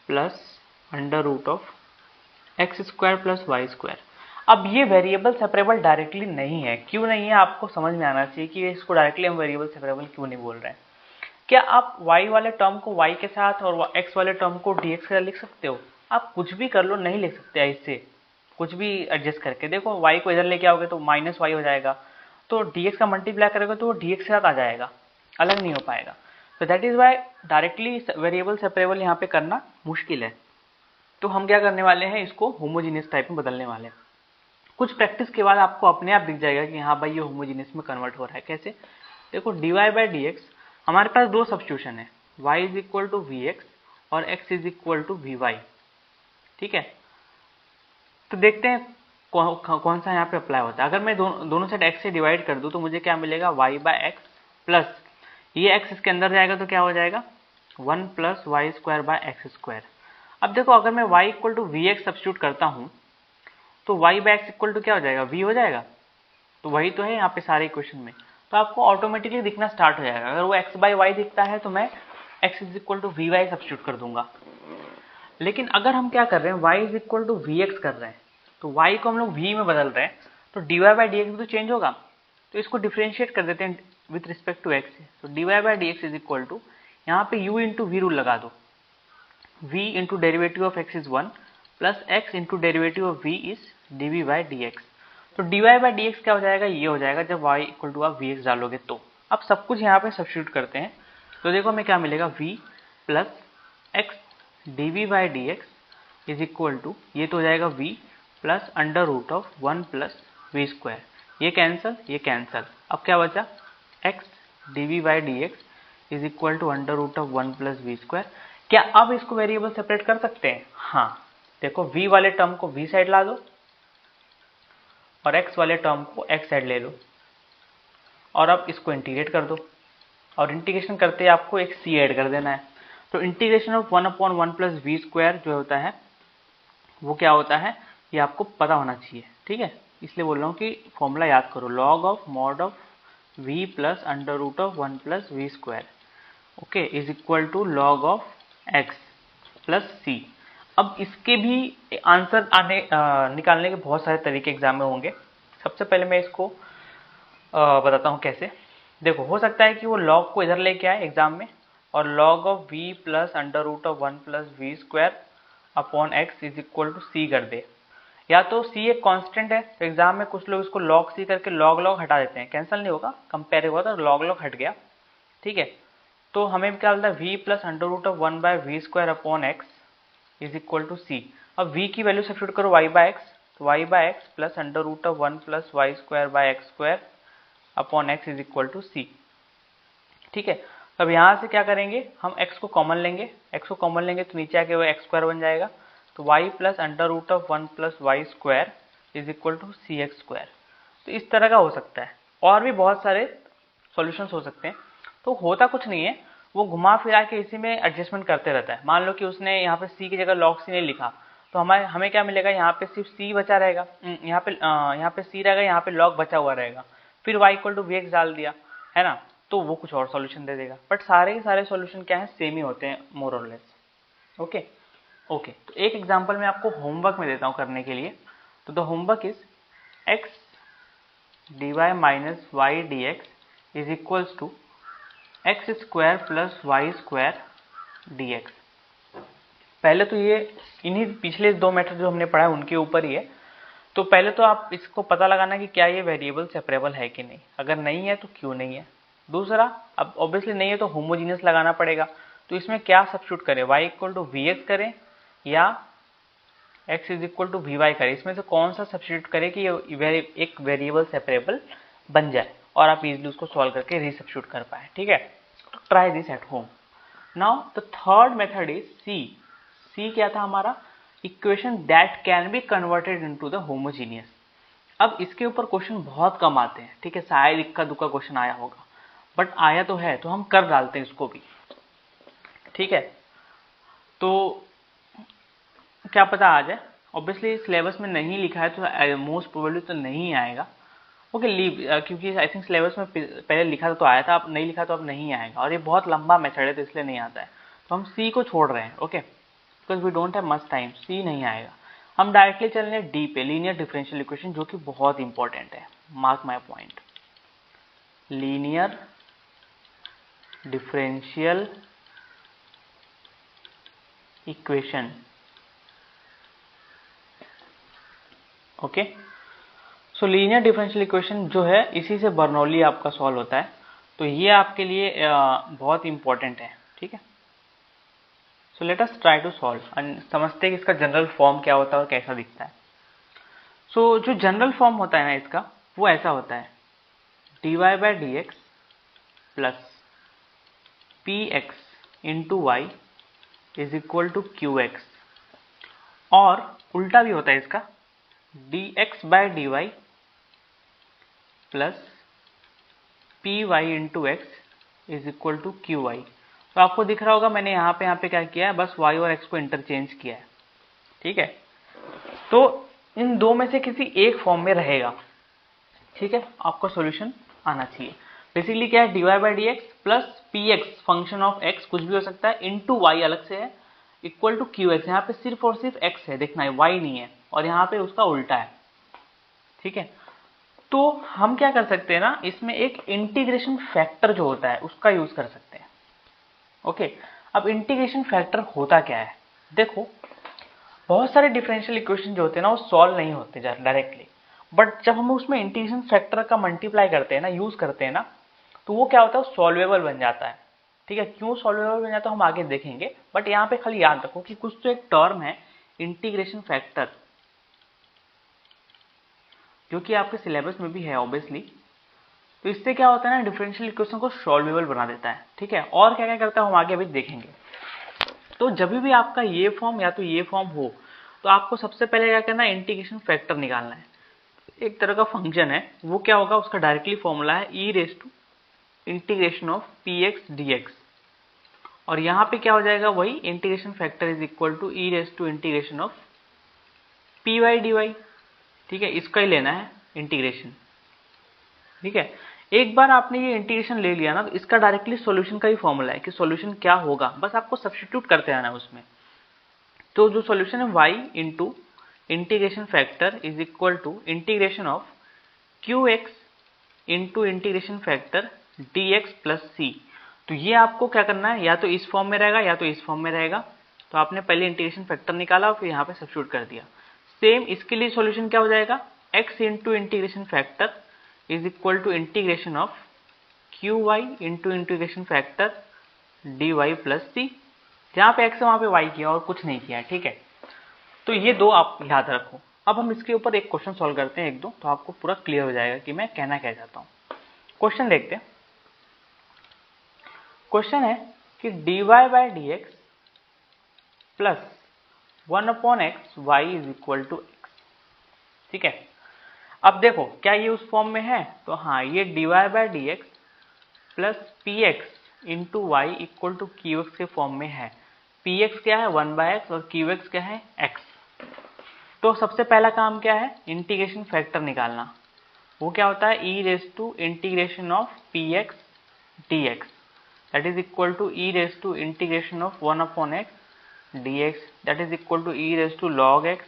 plus under root of x square plus y square. अब ये वेरिएबल सेपरेबल डायरेक्टली नहीं है। क्यों नहीं है, आपको समझ में आना चाहिए कि इसको डायरेक्टली हम वेरिएबल सेपरेबल क्यों नहीं बोल रहे हैं। क्या आप y वाले टर्म को y के साथ और x वाले टर्म को dx के साथ लिख सकते हो? आप कुछ भी कर लो, नहीं लिख सकते ऐसे, कुछ भी एडजस्ट करके। देखो y को इधर लेके आओगे तो माइनस वाई हो जाएगा, तो dx का मल्टीप्लाई करोगे तो वो dx के साथ आ जाएगा, अलग नहीं हो पाएगा। तो that is why directly variable separable यहाँ पे करना मुश्किल है। तो हम क्या करने वाले हैं, इसको होमोजीनियस टाइप में बदलने वाले हैं। कुछ प्रैक्टिस के बाद आपको अपने आप दिख जाएगा कि हाँ भाई ये होमोजीनियस में कन्वर्ट हो रहा है। कैसे, देखो dy बाई डी एक्स, हमारे पास दो सब्स्टिट्यूशन है, y is equal to we x और x is equal to we y. ठीक है, तो देखते हैं कौन सा यहाँ पे अप्लाई होता है। अगर मैं दोनों साइड x से डिवाइड कर दूं तो मुझे क्या मिलेगा, y बाय एक्स प्लस ये x इसके अंदर जाएगा तो क्या हो जाएगा, 1 plus y square by x square. अब देखो अगर मैं y equal to we x substitute करता हूं तो y बाय एक्स इक्वल टू क्या हो जाएगा, v हो जाएगा। तो वही तो है यहाँ पे सारे इक्वेशन में, तो आपको ऑटोमेटिकली दिखना स्टार्ट हो जाएगा। अगर वो x बाय वाई दिखता है तो मैं x is equal to we y substitute कर दूंगा। लेकिन अगर हम क्या कर रहे हैं, y is equal to we x कर रहे हैं, तो y को हम लोग v में बदल रहे हैं, तो dy बाई डी एक्स भी तो चेंज होगा। तो इसको डिफ्रेंशिएट कर देते हैं विथ रिस्पेक्ट टू x। तो dy by D x is equal to, यहाँ पे u इंटू वी रूल लगा दो, v into derivative of x is 1 plus x into derivative of v is dv by D x. तो dy by D x क्या हो जाएगा, ये हो जाएगा जब y इक्वल टू आप vx डालोगे तो। अब सब कुछ यहाँ पे सब्स्टिट्यूट करते हैं, तो देखो हमें क्या मिलेगा, v plus x dv by D x is equal to, ये तो हो जाएगा v plus under root of 1 plus v square, ये कैंसल, अब क्या बचा x dv by D x is equal to under root of 1 plus v square. क्या अब इसको वेरिएबल सेपरेट कर सकते हैं? हाँ, देखो v वाले टर्म को v साइड ला दो और x वाले टर्म को x साइड ले लो और अब इसको इंटीग्रेट कर दो, और इंटीग्रेशन करते ही आपको एक c ऐड कर देना है। तो integration of 1/1 plus v square जो होता है वो क्या होता है, ये आपको पता होना चाहिए, ठीक है। इसलिए बोल रहा हूँ कि फॉर्मूला याद करो, log of mod of v plus under root of 1 plus v square, okay, is equal to log of x plus c। अब इसके भी आंसर निकालने के बहुत सारे तरीके एग्जाम में होंगे। सबसे पहले मैं इसको बताता हूँ कैसे। देखो, हो सकता है कि वो लॉग को इधर लेके आए एग्जाम में और log of v plus under root of 1 plus v square upon x is equal to c कर दे, या तो c एक कांस्टेंट है तो एग्जाम में कुछ लोग इसको log c करके log log हटा देते हैं, कैंसिल नहीं होगा, कंपेयर होगा तो log log हट गया, ठीक है। तो हमें क्या मिलता है, v plus under root of 1 by v square upon x is equal to c। अब v की वैल्यू सब्स्टिट्यूट करो y बाय x, तो y by x plus under root of 1 plus y square by x square upon x is equal to c, ठीक है। तो अब यहाँ से क्या करेंगे, हम x को कॉमन लेंगे, x को कॉमन लेंगे तो नीचे आके वो एक्स स्क्वायर बन जाएगा, तो y plus under root of 1 plus y square is equal to c x square. तो इस तरह का हो सकता है, और भी बहुत सारे सॉल्यूशंस हो सकते हैं। तो होता कुछ नहीं है, वो घुमा फिरा के इसी में एडजस्टमेंट करते रहता है। मान लो कि उसने यहाँ पे c की जगह log c नहीं लिखा, तो हमें क्या मिलेगा, यहाँ पे सिर्फ c बचा रहेगा, यहाँ पे c रहेगा, यहाँ पे log बचा हुआ रहेगा, फिर y equal to we x डाल दिया, है ना, तो वो कुछ और सॉल्यूशन दे देगा। बट सारे के सारे सॉल्यूशन क्या है, सेम ही होते हैं मोर और लेस, ओके। तो एक एग्जांपल मैं आपको होमवर्क में देता हूं करने के लिए। तो the homework is x dy minus y d x is equals to x square plus y square d x. पहले तो ये इन्हीं पिछले दो मेथड जो हमने पढ़ा है उनके ऊपर ही है। तो पहले तो आप इसको पता लगाना कि क्या ये वेरिएबल सेपरेबल है कि नहीं, अगर नहीं है तो क्यों नहीं है। दूसरा, अब ऑब्वियसली नहीं है तो होमोजीनियस लगाना पड़ेगा। तो इसमें क्या सब्स्टिट्यूट करें, y equal to we x करें या x is equal to we y करें, इसमें से कौन सा सब्स्टिट्यूट करें कि ये एक वेरिएबल सेपरेबल बन जाए और आप इजिली उसको सॉल्व करके रीसब्स्टिट्यूट कर पाए, ठीक है। Try this at home. Now the third method is c क्या था हमारा, equation that can be converted into the homogeneous. अब इसके ऊपर क्वेश्चन बहुत कम आते हैं, ठीक है, शायद इक्का दुक्का क्वेश्चन आया होगा, बट आया तो है तो हम कर डालते हैं इसको भी, ठीक है। तो क्या पता आ जाए, ऑब्वियसली सिलेबस में नहीं लिखा है तो मोस्ट प्रोबेबली तो नहीं आएगा, ओके लीव, क्योंकि आई थिंक सिलेबस में पहले लिखा तो आया था, अब नहीं लिखा तो अब नहीं आएगा, और ये बहुत लंबा मेथड है तो इसलिए नहीं आता है। तो हम सी को छोड़ रहे हैं, okay, because we don't have much time, C नहीं आएगा। हम डायरेक्टली चल रहे हैं डी पे, लीनियर डिफरेंशियल इक्वेशन, जो कि बहुत इंपॉर्टेंट है, mark my point, linear differential equation, okay. So linear differential equation जो है इसी से बर्नौली आपका सॉल्व होता है, तो ये आपके लिए बहुत इंपॉर्टेंट है, ठीक है। So let us try to solve and समझते हैं कि इसका जनरल फॉर्म क्या होता है और कैसा दिखता है। सो जो जनरल फॉर्म होता है ना इसका, वो ऐसा होता है, dy by D x plus p x into y is equal to q x, और उल्टा भी होता है इसका, dx by dy plus p y into x is equal to q y. तो आपको दिख रहा होगा मैंने यहाँ पे क्या किया है, बस y और x को इंटरचेंज किया है, ठीक है। तो इन दो में से किसी एक फॉर्म में रहेगा, ठीक है, आपका सॉल्यूशन आना चाहिए। बेसिकली क्या है, dy by D x plus p x function of x कुछ भी हो सकता है, इंटू वाई अलग से है, इक्वल टू क्यू एक्स। यहाँ पे सिर्फ और सिर्फ x है, देखना है y नहीं है, और यहाँ पे उसका उल्टा है, ठीक है। तो हम क्या कर सकते हैं ना, इसमें एक इंटीग्रेशन फैक्टर जो होता है उसका यूज कर सकते हैं, ओके। अब इंटीग्रेशन फैक्टर होता क्या है, देखो बहुत सारे डिफरेंशियल इक्वेशन जो होते हैं ना वो सॉल्व नहीं होते डायरेक्टली, बट जब हम उसमें इंटीग्रेशन फैक्टर का मल्टीप्लाई करते हैं ना, यूज करते हैं ना, तो वो क्या होता है, सॉल्वेबल बन जाता है, ठीक है। क्यों सॉल्वेबल बन जाता है हम आगे देखेंगे, बट यहाँ पे खाली याद रखो कि कुछ तो एक टर्म है इंटीग्रेशन फैक्टर, जो कि आपके सिलेबस में भी है ऑब्वियसली। तो इससे क्या होता है ना, डिफरेंशियल इक्वेशन को सॉल्वेबल बना देता है, ठीक है। और क्या क्या करता है हम आगे अभी देखेंगे। तो जब भी आपका ये फॉर्म या तो ये फॉर्म हो, तो आपको सबसे पहले क्या करना है, इंटीग्रेशन फैक्टर निकालना है। एक तरह का फंक्शन है, वो क्या होगा, उसका डायरेक्टली फॉर्मूला है E raise to integration of P X D x, और यहाँ पे क्या हो जाएगा, वही integration factor is equal to E raise to integration of P Y D Y, ठीक है। इसका ही लेना है इंटीग्रेशन, ठीक है। एक बार आपने ये इंटीग्रेशन ले लिया ना, तो इसका डायरेक्टली सॉल्यूशन का ही फॉर्मूला है कि सॉल्यूशन क्या होगा, बस आपको सब्स्टिट्यूट करते आना है उसमें। तो जो सॉल्यूशन है y into integration factor is equal to integration of Q X into integration factor D x plus सी। तो ये आपको क्या करना है, या तो इस फॉर्म में रहेगा या तो इस फॉर्म में रहेगा। तो आपने पहले इंटीग्रेशन फैक्टर निकाला और फिर यहाँ पे सब्स्टिट्यूट कर दिया। सेम इसके लिए सॉल्यूशन क्या हो जाएगा, x into integration factor is equal to integration of Q Y into integration factor D Y plus C. जहाँ पे x है वहाँ पे y किया और कुछ नहीं किया, ठीक है। तो ये दो आप याद रखो। अब हम इसके ऊपर एक क्वेश्चन सॉल्व करते हैं, एक दो, तो आपको पूरा क्लियर हो जाएगा कि मैं कहना क्या चाहता हूँ। क्वेश्चन देखते हैं। क्वेश्चन है कि dy by d x plus 1/x y is equal to x, ठीक है। अब देखो क्या ये उस फॉर्म में है, तो हाँ, ये dy by d x plus p x into y equal to q x के फॉर्म में है। px क्या है 1/x और qx क्या है x। तो सबसे पहला काम क्या है, इंटीग्रेशन फैक्टर निकालना। वो क्या होता है, E raise to integration of P X D X that is equal to E raise to integration of 1/x dx that is equal to E raise to log x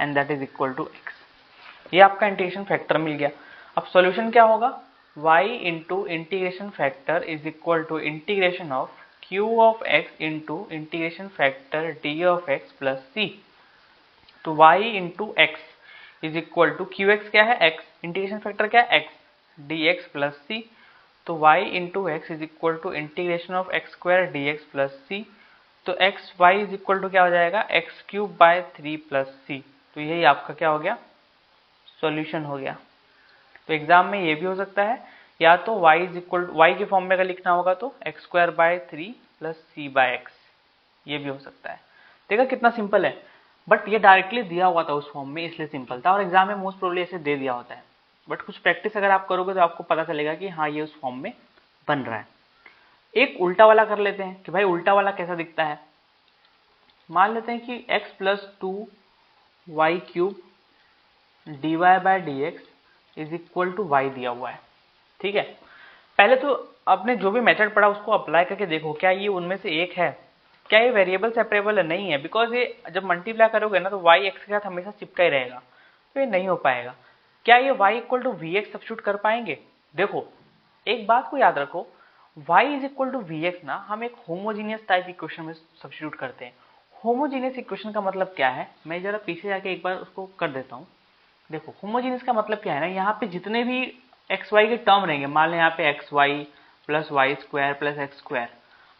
and that is equal to x। ये आपका integration factor मिल गया। अब solution क्या होगा, y into integration factor is equal to integration of q of x into integration factor d of x plus c। तो y into x is equal to qx क्या है x, integration factor क्या है x dx plus c। तो y into x is equal to integration of x square d x plus सी। तो x y is equal to क्या हो जाएगा, x cube by 3 plus सी। तो यही आपका क्या हो गया, सॉल्यूशन हो गया। तो एग्जाम में ये भी हो सकता है, या तो y इज इक्वल वाई के फॉर्म में अगर लिखना होगा तो x square by 3 plus c by x, ये भी हो सकता है। देखा कितना सिंपल है, बट ये डायरेक्टली दिया हुआ था उस फॉर्म में इसलिए सिंपल था, और एग्जाम में मोस्ट प्रोबेबली ऐसे दे दिया होता है। बट कुछ प्रैक्टिस अगर आप करोगे तो आपको पता चलेगा कि हाँ ये उस फॉर्म में बन रहा है। एक उल्टा वाला कर लेते हैं कि भाई उल्टा वाला कैसा दिखता है। मान लेते हैं कि x plus 2y cube dy by d x is equal to y दिया हुआ है, ठीक है। पहले तो आपने जो भी मेथड पढ़ा उसको अप्लाई करके देखो क्या ये उनमें से एक है, क्या ये वेरिएबल सेपरेबल है, नहीं है। बिकॉज ये जब मल्टीप्लाई करोगे ना तो y x के साथ हमेशा चिपका ही रहेगा, तो ये नहीं हो पाएगा। क्या ये y equal to we x substitute कर पाएंगे, देखो एक बात को याद रखो, y is equal to we x ना हम एक होमोजीनियस टाइप इक्वेशन में सब्स्टिट्यूट करते हैं। होमोजीनियस इक्वेशन का मतलब क्या है, मैं जरा पीछे जाके एक बार उसको कर देता हूँ। देखो होमोजीनियस का मतलब क्या है ना, यहाँ पे जितने भी एक्स वाई के टर्म रहेंगे, मान लें यहाँ पे x y plus y square plus x square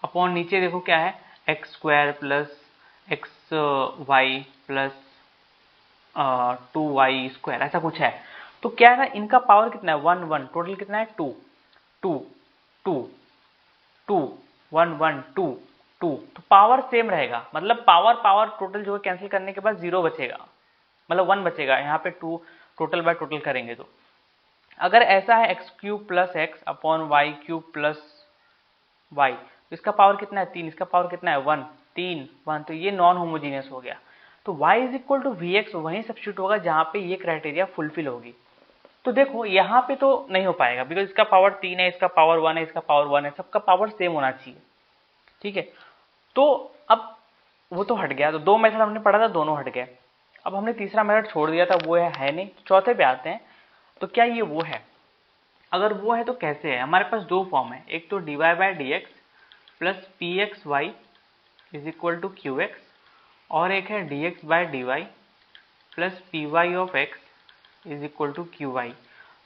upon नीचे देखो क्या है x square plus x y plus 2y square, ऐसा कुछ है। तो क्या है ना, इनका पावर कितना है 1 1, टोटल कितना है 2 2 2 2 1 1 2 2। तो पावर सेम रहेगा, मतलब पावर पावर टोटल जो है कैंसिल करने के बाद 0 बचेगा, मतलब 1 बचेगा। यहाँ पे 2 टोटल बाय टोटल करेंगे तो अगर ऐसा है x cube plus x upon y cube plus y, तो इसका पावर कितना है 3, इसका पावर कितना है 1 3 1, तो ये नॉन होमोजीनियस हो गया। तो y is equal to we x वहीं सब्स्टिट्यूट होगा जहां पे ये क्राइटेरिया फुलफिल होगी। तो देखो यहाँ पे तो नहीं हो पाएगा बिकॉज इसका पावर 3 है, इसका पावर 1 है, इसका पावर 1 है, सबका पावर सेम होना चाहिए, ठीक है। तो अब वो तो हट गया, तो दो मेथड हमने पढ़ा था दोनों हट गए। अब हमने तीसरा मेथड छोड़ दिया था, वो है नहीं। चौथे पे आते हैं, तो क्या ये वो है, अगर वो है तो कैसे है। हमारे पास दो फॉर्म है, एक तो dy by d x plus p x y is equal to q x, और एक है dx by d Y plus p y of x is equal to q y.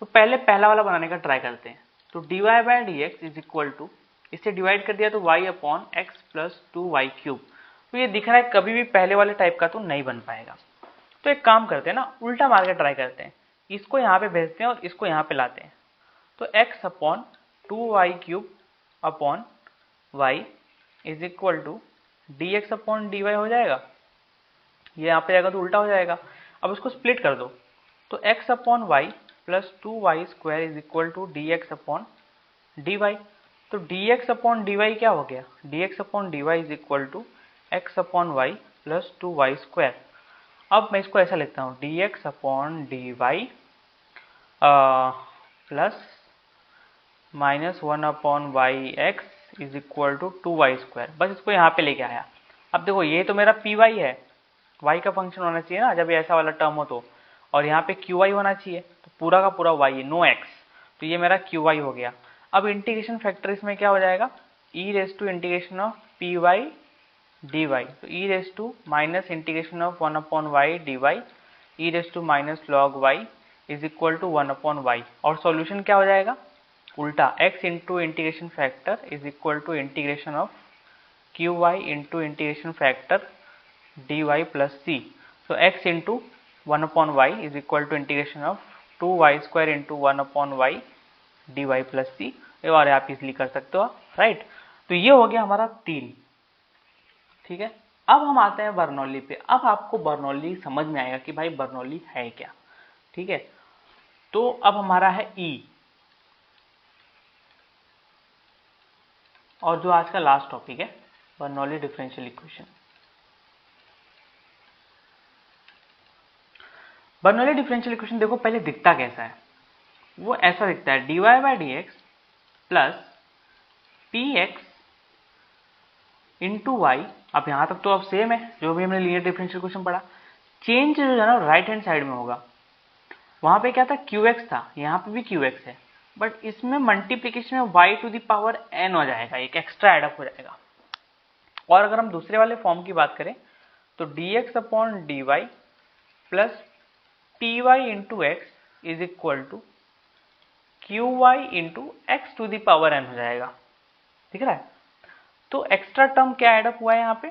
तो पहले पहला वाला बनाने का ट्राई करते हैं। तो dy by d x is equal to, इससे डिवाइड कर दिया तो y upon x plus 2y cube. तो ये दिख रहा है कभी भी पहले वाले टाइप का तो नहीं बन पाएगा। तो एक काम करते हैं ना, उल्टा मार के ट्राई करते हैं इसको यहाँ पे भेजते हैं और इसको यहाँ पे लाते हैं, तो x upon 2y cube upon y is equal to dx upon dy हो जाएगा। ये यहाँ पे जाएगा तो उल्टा हो जाएगा। अब इसको स्प्लिट कर दो, तो x upon y plus 2y square is equal to dx upon dy। तो dx अपॉन dy क्या हो गया, dx upon dy is equal to x upon y plus 2y square. अब मैं इसको ऐसा लिखता हूँ, dx upon dy plus minus 1 upon y x is equal to 2y square. बस इसको यहाँ पे लेके आया। अब देखो ये तो मेरा py है, y का फंक्शन होना चाहिए ना जब ये ऐसा वाला टर्म हो तो, और यहाँ पे qy होना चाहिए, तो पूरा का पूरा y है, नो x, तो ये मेरा qy हो गया। अब इंटीग्रेशन फैक्टर इसमें क्या हो जाएगा, e raise to integration of py dy, तो e raise to minus integration of 1 upon y dy e raise to minus log y is equal to 1 upon y। और सॉल्यूशन क्या हो जाएगा, उल्टा x into integration factor is equal to integration of qy into integration factor dy plus c। so x into 1 upon y is equal to integration of 2y square into 1 upon y dy plus c। और आप easily कर सकते हो, right. तो ये हो गया हमारा 3, ठीक है। अब हम आते हैं बर्नौली पे। अब आपको बर्नौली समझ में आएगा कि भाई बर्नौली है क्या, ठीक है। तो अब हमारा है E, और जो आज का लास्ट टॉपिक है Bernoulli differential equation. Bernoulli differential equation देखो पहले दिखता कैसा है, वो ऐसा दिखता है, dy by D x plus p x into y. अब यहां तक तो अब सेम है जो भी हमने लीनियर डिफरेंशियल इक्वेशन पढ़ा। चेंज जो है ना राइट हैंड साइड में होगा, वहां पे क्या था qx था, यहाँ पे भी qx है, बट इसमें मल्टीप्लीकेशन में y to the power n हो जाएगा, एक एक्स्ट्रा एडअप हो जाएगा। और अगर हम दूसरे वाले फॉर्म की बात करें तो dx upon dy plus py into x is equal to qy into x to the power n हो जाएगा, दिख रहा है। तो एक्स्ट्रा टर्म क्या एडअप हुआ है यहाँ पे,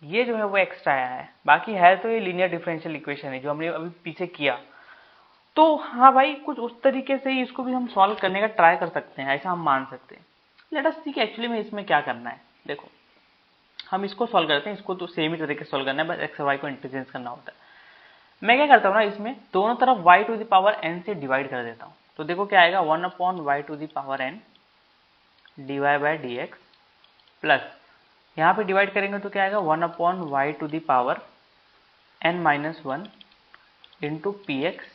ये जो है वो एक्स्ट्रा आया है, बाकी है तो ये लीनियर डिफरेंशियल इक्वेशन है जो हमने अभी पीछे किया। तो हाँ भाई कुछ उस तरीके से ही इसको भी हम सॉल्व करने का ट्राई कर सकते हैं, ऐसा हम मान सकते हैं। लेट अस सी कि एक्चुअली में इसमें क्या करना है। देखो हम इसको सॉल्व करते हैं, इसको तो सेम ही तरीके से सॉल्व करना है, बस एक्स और वाई को इंटरचेंज करना होता है। मैं क्या करता हूँ ना, इसमें दोनों तरफ y to the power n से डिवाइड कर देता हूँ। तो देखो क्या आएगा, 1 upon y to the power n dy by D x plus यहाँ पे डिवाइड करेंगे तो क्या आएगा, 1 upon y to the power n minus 1 into p x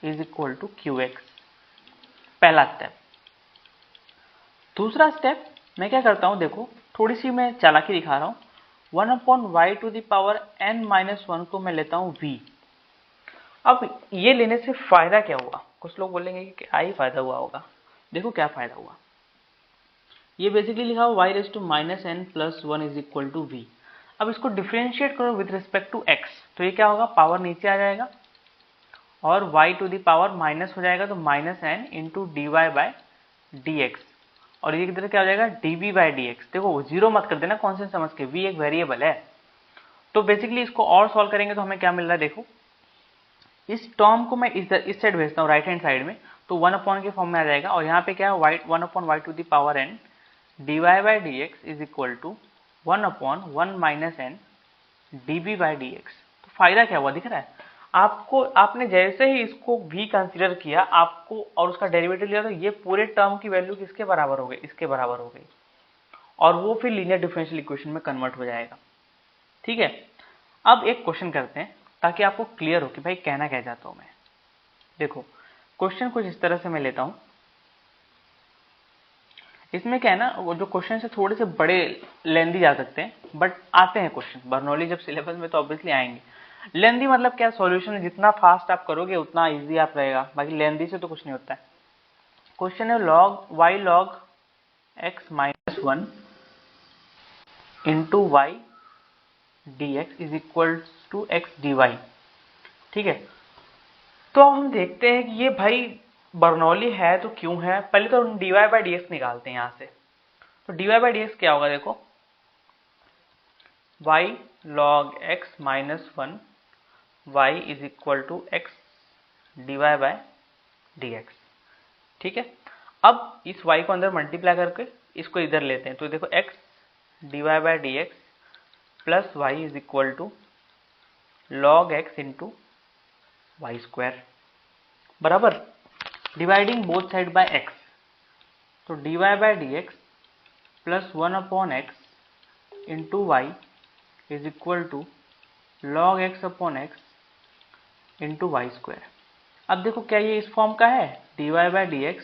is equal to q x, पहला स्टेप। दूसरा स्टेप मैं क्या करता हूँ, देखो थोड़ी सी मैं चालाकी दिखा रहा हूँ, 1 upon y to the power n minus 1 को मैं लेता हूँ v। अब ये लेने से फायदा क्या हुआ, कुछ लोग बोलेंगे कि क्या ही फायदा हुआ होगा। देखो क्या फायदा हुआ, ये बेसिकली लिखा हुआ y raise to minus n plus 1 is equal to v. अब इसको डिफरेंशिएट करो विद रिस्पेक्ट टू x, तो ये क्या होगा, पावर नीचे आ जाएगा और y to the power minus हो जाएगा, तो minus n into d y by D x, और ये किधर क्या हो जाएगा, dv बाई डी एक्स। देखो जीरो मत कर देना कॉन्स्टेंट समझ के, v एक वेरिएबल है। तो बेसिकली इसको और सॉल्व करेंगे तो हमें क्या मिल रहा है, देखो इस टर्म को मैं इस साइड भेजता हूँ राइट हैंड साइड में, तो 1 अपॉन के फॉर्म में आ जाएगा, और यहाँ पे क्या है, 1 upon y to the power n dy by D x is equal to 1 upon 1 minus n dv by D x. तो फायदा क्या हुआ दिख रहा है आपको, आपने जैसे ही इसको v कंसीडर किया आपको और उसका डेरिवेटिव लिया, तो ये पूरे टर्म की वैल्यू किसके बराबर हो गई, इसके बराबर हो गई, और वो फिर लीनियर डिफरेंशियल इक्वेशन में कन्वर्ट हो जाएगा, ठीक है। अब एक क्वेश्चन करते हैं ताकि आपको क्लियर हो कि भाई कहना क्या चाहता हूं मैं। देखो क्वेश्चन कुछ इस तरह से मैं लेता हूं, इसमें क्या है ना, वो जो क्वेश्चन से थोड़े से बड़े लेंदी जा सकते हैं, बट आते हैं क्वेश्चन बर्नौली जब सिलेबस में तो ऑब्वियसली आएंगे। लेंदी मतलब क्या, सॉल्यूशन जितना फास्ट आप करोगे उतना इजी आप रहेगा, बाकी लेंदी से तो कुछ नहीं होता है। क्वेश्चन है log y log x minus 1 into y d x is equal to x d Y, ठीक है। तो अब हम देखते हैं कि ये भाई बर्नौली है तो क्यों है। पहले तो हम dy बाई डी एक्स निकालते हैं यहां से। तो dy बाई डी एक्स क्या होगा, देखो y log x minus 1 y is equal to x dy/dx। ठीक है, अब इस y को अंदर मल्टीप्लाई करके इसको इधर लेते हैं, तो देखो x dy/dx plus y is equal to log x into y square बराबर dividing both side by x, तो dy/dx plus 1/x into y is equal to log x/x into y square. अब देखो क्या ये इस फॉर्म का है, dy/dx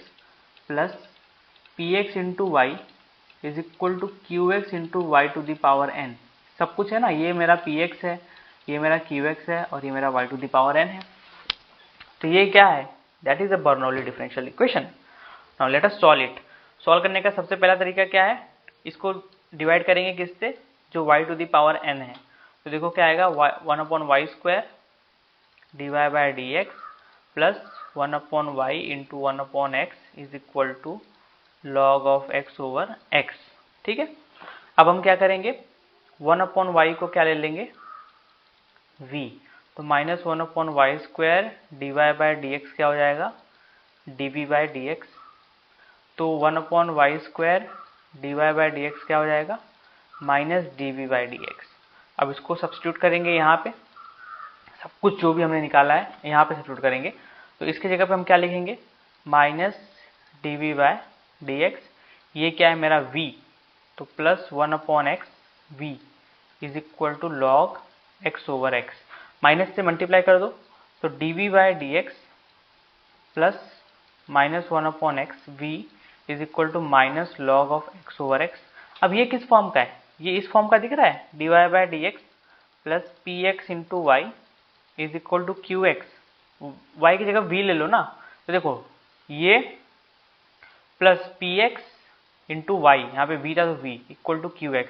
plus px into y is equal to qx into y to the power n, सब कुछ है ना, ये मेरा px है, ये मेरा qx है और ये मेरा y to the power n है। तो ये क्या है, that is a Bernoulli differential equation. Now let us solve it. Solve करने का सबसे पहला तरीका क्या है, इसको डिवाइड करेंगे किससे, जो y to the power n है। तो देखो क्या आएगा, 1/y square dy/dx plus 1/y into 1/x is equal to log of x over x। ठीक है, अब हम क्या करेंगे, 1/y को क्या ले लेंगे, v, तो माइनस 1/y स्क्वायर dy/dx क्या हो जाएगा, dv/dx, तो 1/y स्क्वायर dy/dx क्या हो जाएगा, माइनस dv/dx। अब इसको सब्स्टिट्यूट करेंगे, यहाँ पे सब कुछ जो भी हमने निकाला है यहाँ पे सब्स्टिट्यूट करेंगे, तो इसके जगह पे हम क्या लिखेंगे, माइनस dv/dx, ये क्या है मेरा v, तो plus 1/x v is equal to log x over x, minus से मल्टीप्लाई कर दो, तो dv/dx plus minus 1/x v is equal to minus log of x over x। अब ये किस फॉर्म का है, ये इस फॉर्म का दिख रहा है, dy/dx plus px into y is equal to qx, y की जगह v ले लो ना, तो देखो ये प्लस px इंटू वाई, यहाँ पे v था तो v इक्वल टू qx।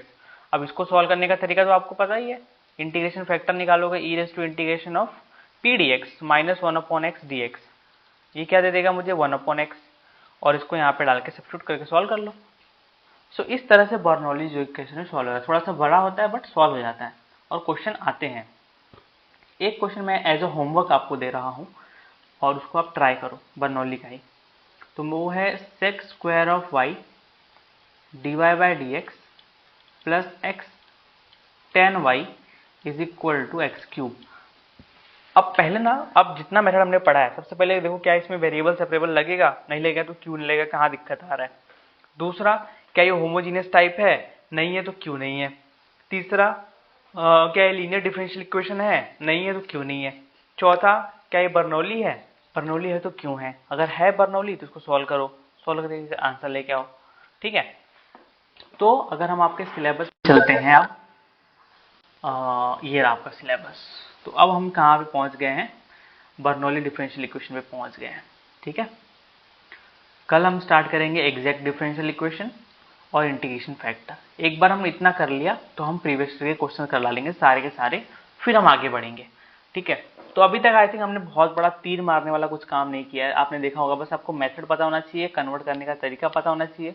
अब इसको सॉल्व करने का तरीका तो आपको पता ही है, इंटीग्रेशन फैक्टर निकालोगे, e raise to integration of p d x minus 1/x dx, ये क्या दे देगा मुझे, 1/x, और इसको यहाँ पे डाल के सब्स्टिट्यूट करके सॉल्व कर लो। सो इस तरह से बर्नौली जो इक्वेशन सॉल्व होता है, थोड़ा सा बड़ा होता है बट सॉल्व हो जाता है और क्वेश्चन आते हैं। एक क्वेश्चन मैं एज अ होमवर्क आपको दे रहा हूँ और उसको आप ट्राई करो, बर्नौली का ही, तो वो है sec square of y dy/dx plus x tan y is equal to x cube. अब पहले ना, अब जितना मेथड हमने पढ़ा है, सबसे पहले देखो क्या इसमें वेरिएबल सेपरेबल लगेगा, नहीं लगेगा तो क्यों नहीं लगेगा, कहाँ दिक्कत आ रहा है। दूसरा, क्या ये होमोजीनियस टाइप है, नहीं है तो क्यों नहीं है। तीसरा, क्या ये लीनियर डिफरेंशियल इक्वेशन है, नहीं है तो क्यों नहीं है। चौथा, क्या ये बर्नौली है, बर्नौली है तो क्यों है, अगर है बर्नौली तो इसको सॉल्व करो, सॉल्व करके आंसर लेके आओ। ठीक है, तो अगर हम आपके सिलेबस चलते हैं, अब ये रहा आपका सिलेबस, तो अब हम कहाँ पे पहुंच गए हैं, बर्नौली डिफरेंशियल इक्वेशन पे पहुंच गए हैं। ठीक है, कल हम स्टार्ट करेंगे एग्जैक्ट डिफरेंशियल इक्वेशन और इंटीग्रेशन फैक्टर। एक बार हम इतना कर लिया तो हम प्रीवियस के क्वेश्चन कर लेंगे सारे के सारे, फिर हम आगे बढ़ेंगे। ठीक है, तो अभी तक आई थिंक हमने बहुत बड़ा तीर मारने वाला कुछ काम नहीं किया है, आपने देखा होगा, बस आपको मेथड पता होना चाहिए, कन्वर्ट करने का तरीका पता होना चाहिए।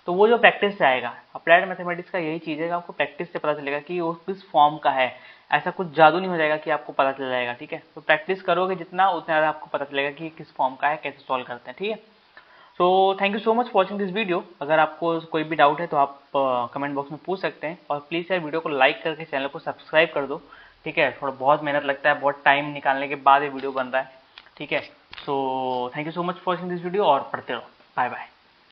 तो वो जो प्रैक्टिस से आएगा, अप्लाइड मैथमेटिक्स का यही चीज़ है, आपको प्रैक्टिस से पता चलेगा कि वो किस फॉर्म का है, ऐसा कुछ जादू नहीं हो जाएगा कि आपको पता चल जाएगा। ठीक है, तो प्रैक्टिस करोगे जितना, उतना ज़्यादा आपको पता चलेगा कि किस फॉर्म का है, कैसे सॉल्व करते हैं। ठीक है, so thank you so much for watching this video. अगर आपको कोई भी डाउट है तो आप कमेंट बॉक्स में पूछ सकते हैं, और प्लीज़ यार वीडियो को लाइक करके चैनल को सब्सक्राइब कर दो। ठीक है, थोड़ा बहुत मेहनत लगता है, बहुत टाइम निकालने के बाद ये वीडियो बन रहा है। ठीक है, so thank you so much for watching this video और पढ़ते रहो। Bye bye.